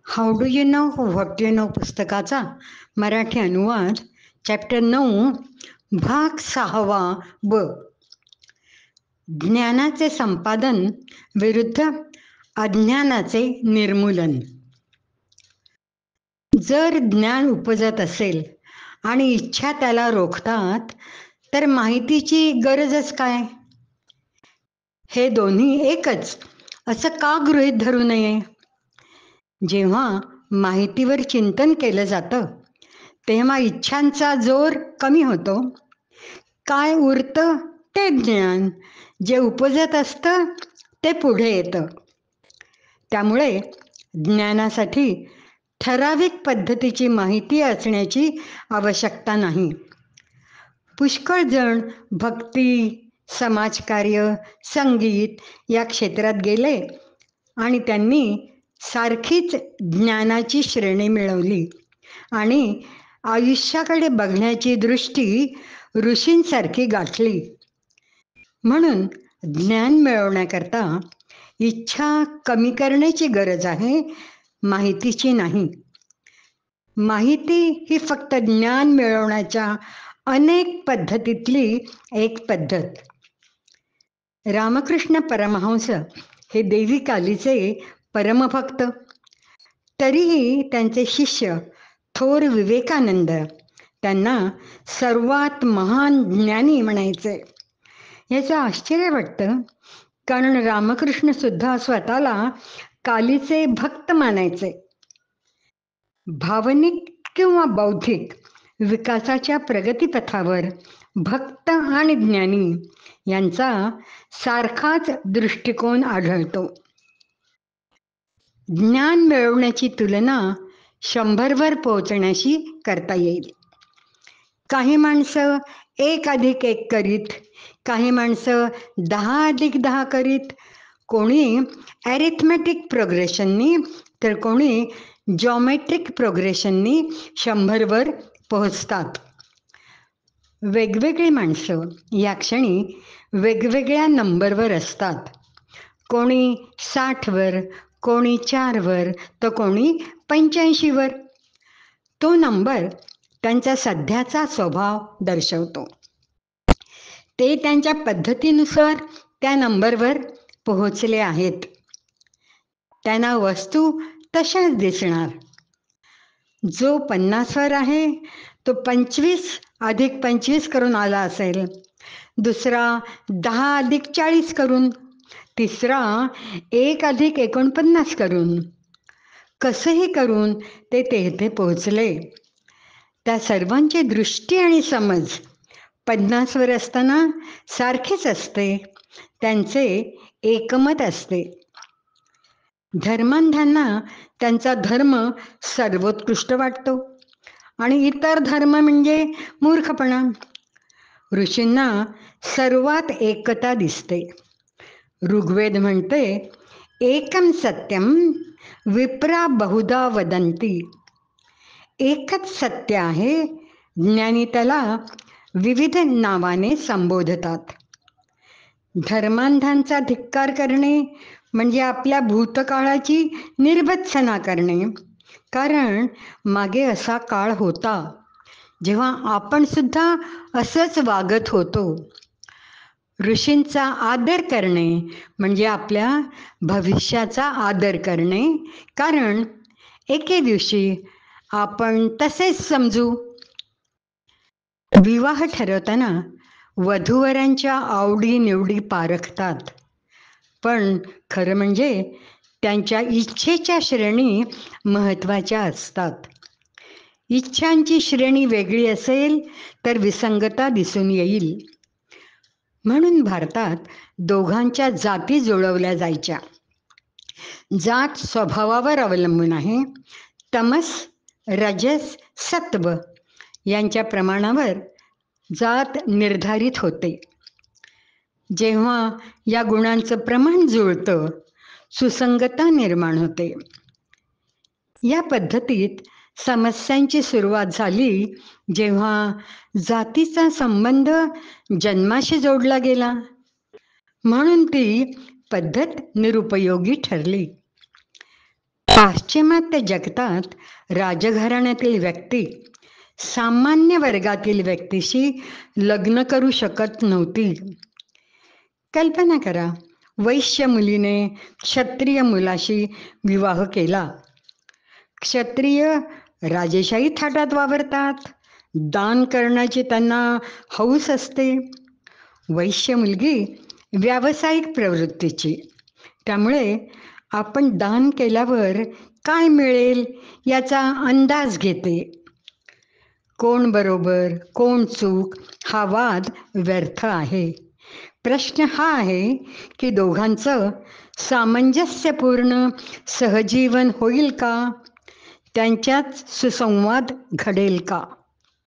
How do you know what you know पुस्तकाचा मराठी अनुवाद chapter 9 भाग 6 ब ज्ञानाचे संपादन विरुद्ध अज्ञानाचे निर्मूलन. जर ज्ञान उपजत असेल आणि इच्छा त्याला रोखतात तर माहितीची गरजच काय? हे दोन्ही एकच असं का गृहीत धरू नये? जेव्हा माहितीवर चिंतन केलं जातं तेव्हा इच्छांचा जोर कमी होतो. काय उरतं ते ज्ञान, जे उपजत असतं ते पुढे येतं. त्यामुळे ज्ञानासाठी ठराविक पद्धतीची माहिती असण्याची आवश्यकता नाही. पुष्कळ जण भक्ती, समाजकार्य, संगीत या क्षेत्रात गेले आणि त्यांनी सारखीच ज्ञानाची श्रेणी मिळवली आणि आयुष्याकडे बघण्याची दृष्टी ऋषींसारखी गाठली. म्हणून ज्ञान मिळवण्याकरता इच्छा कमी करण्याची गरज आहे, माहितीची नाही. माहिती ही फक्त ज्ञान मिळवण्याच्या अनेक पद्धतीतली एक पद्धत. रामकृष्ण परमहंस हे देवी कालीचे परमभक्त. तरीही त्यांचे शिष्य थोर विवेकानंद त्यांना सर्वात महान ज्ञानी म्हणायचे. याचं आश्चर्य वाटतं, कारण रामकृष्ण सुद्धा स्वतःला कालीचे भक्त मानायचे. भावनिक किंवा बौद्धिक विकासाच्या प्रगतीपथावर भक्त आणि ज्ञानी यांचा सारखाच दृष्टिकोन आढळतो. ज्ञान मिळवण्याची तुलना 100वर पोहोचण्याशी करता येईल. काही माणसं 1+1 करीत, काही माणसं 10+10 करीत, कोणी ॲरिथमॅटिक प्रोग्रेशननी तर कोणी जॉमेट्रिक प्रोग्रेशननी 100वर पोहोचतात. वेगवेगळी माणसं या क्षणी वेगवेगळ्या नंबरवर असतात. कोणी 60वर, कोणी 4वर तर कोणी 85वर. तो नंबर त्यांचा सध्याचा स्वभाव दर्शवतो. ते त्यांच्या पद्धतीनुसार त्या नंबरवर पोहोचले आहेत. त्यांना वस्तू तशाच दिसणार. जो 50वर आहे तो 25+25 करून आला असेल, दुसरा 10+40 करून, तिसरा 1+49 करून. कसंही करून ते तेथे पोहोचले. त्या सर्वांची दृष्टी आणि समज 50वर असताना सारखीच असते, त्यांचे एकमत असते. धर्मांधांना त्यांचा धर्म सर्वोत्कृष्ट वाटतो आणि इतर धर्म म्हणजे मूर्खपणा. ऋषींना सर्वात एकता दिसते. ऋग्वेद म्हणते, एकम सत्यम विप्रा बहुधा वदंती. एकच सत्य आहे, ज्ञानी त्याला विविध नावाने संबोधतात. धर्मांधांचा धिक्कार करणे म्हणजे आपल्या भूतकाळाची निर्भत्सना करणे. कारण मागे असा काळ होता जेव्हा आपण सुद्धा असंच वागत होतो. ऋषींचा आदर करणे म्हणजे आपल्या भविष्याचा आदर करणे, कारण एके दिवशी आपण तसेच समजू. विवाह ठरवताना वधूवरांच्या आवडीनिवडी पारखतात, पण खरं म्हणजे त्यांच्या इच्छेच्या श्रेणी महत्त्वाच्या असतात. इच्छांची श्रेणी वेगळी असेल तर विसंगता दिसून येईल. म्हणून भारतात दोघांच्या जाती जुळवल्या जायच्या. जात स्वभावावर अवलंबून आहे. तमस, रजस, सत्व यांच्या प्रमाणावर जात निर्धारित होते. जेव्हा या गुणांचं प्रमाण जुळतं, सुसंगता निर्माण होते. या पद्धतीत समस्यांची सुरुवात झाली जेव्हा जातीचा संबंध जन्माशी जोडला गेला. म्हणून ती पद्धत निरुपयोगी ठरली. पाश्चिमात्य जगतात राजघराण्यातील व्यक्ती सामान्य वर्गातील व्यक्तीशी लग्न करू शकत नव्हती. कल्पना करा, वैश्य मुलीने क्षत्रिय मुलाशी विवाह केला. क्षत्रिय राजेशाही थाटात वावरतात, दान करण्याची त्यांना हौस असते. वैश्य मुलगी व्यावसायिक प्रवृत्तीची, त्यामुळे आपण दान केल्यावर काय मिळेल याचा अंदाज घेते. कोण बरोबर कोण चूक हा वाद व्यर्थ आहे. प्रश्न हा आहे की दोघांचं सामंजस्यपूर्ण सहजीवन होईल का, त्यांच्यात सुसंवाद घडेल का.